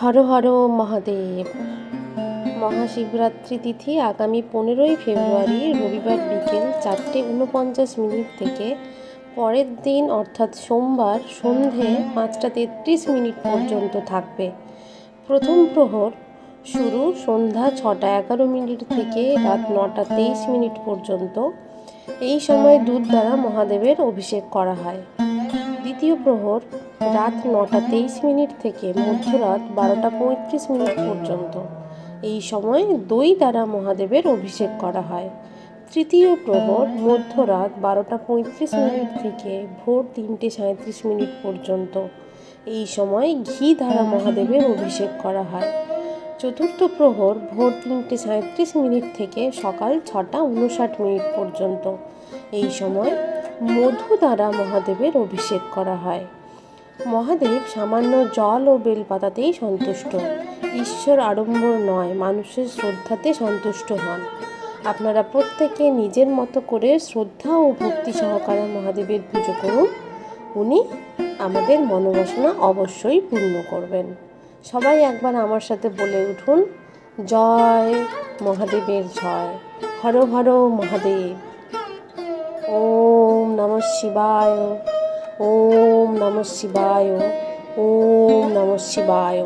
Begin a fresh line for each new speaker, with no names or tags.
হর হর মহাদেব। মহাশিবরাত্রি তিথি আগামী 15ই ফেব্রুয়ারি রবিবার বিকেল 4:49 থেকে পরের দিন অর্থাৎ সোমবার সন্ধে 5:33 পর্যন্ত থাকবে। প্রথম প্রহর শুরু সন্ধ্যা 6:11 থেকে রাত 9:23 পর্যন্ত। এই সময় দুধ দ্বারা মহাদেবের অভিষেক করা হয়। দ্বিতীয় প্রহর রাত 9:23 থেকে মধ্যরাত 12:35 পর্যন্ত। এই সময় দই দ্বারা মহাদেবের অভিষেক করা হয়। তৃতীয় প্রহর মধ্যরাত 12:35 থেকে ভোর 3:37 পর্যন্ত। এই সময় ঘি দ্বারা মহাদেবের অভিষেক করা হয়। চতুর্থ প্রহর ভোর 3:37 থেকে সকাল 6:59 পর্যন্ত। এই সময় মধু দ্বারা মহাদেবের অভিষেক করা হয়। মহাদেব সামান্য জল ও বেলপাতাতেই সন্তুষ্ট। ঈশ্বর আড়ম্বর নয়, মানুষের শ্রদ্ধাতে সন্তুষ্ট হন। আপনারা প্রত্যেকে নিজের মতো করে শ্রদ্ধা ও ভক্তি সহকারে মহাদেবের পুজো করুন। উনি আমাদের মনোবাসনা অবশ্যই পূর্ণ করবেন। সবাই একবার আমার সাথে বলে উঠুন, জয় মহাদেবের জয়। হর হর মহাদেব। ওম নমঃ শিবায়, ওম নমঃ শিবায়, ওম নমঃ শিবায়।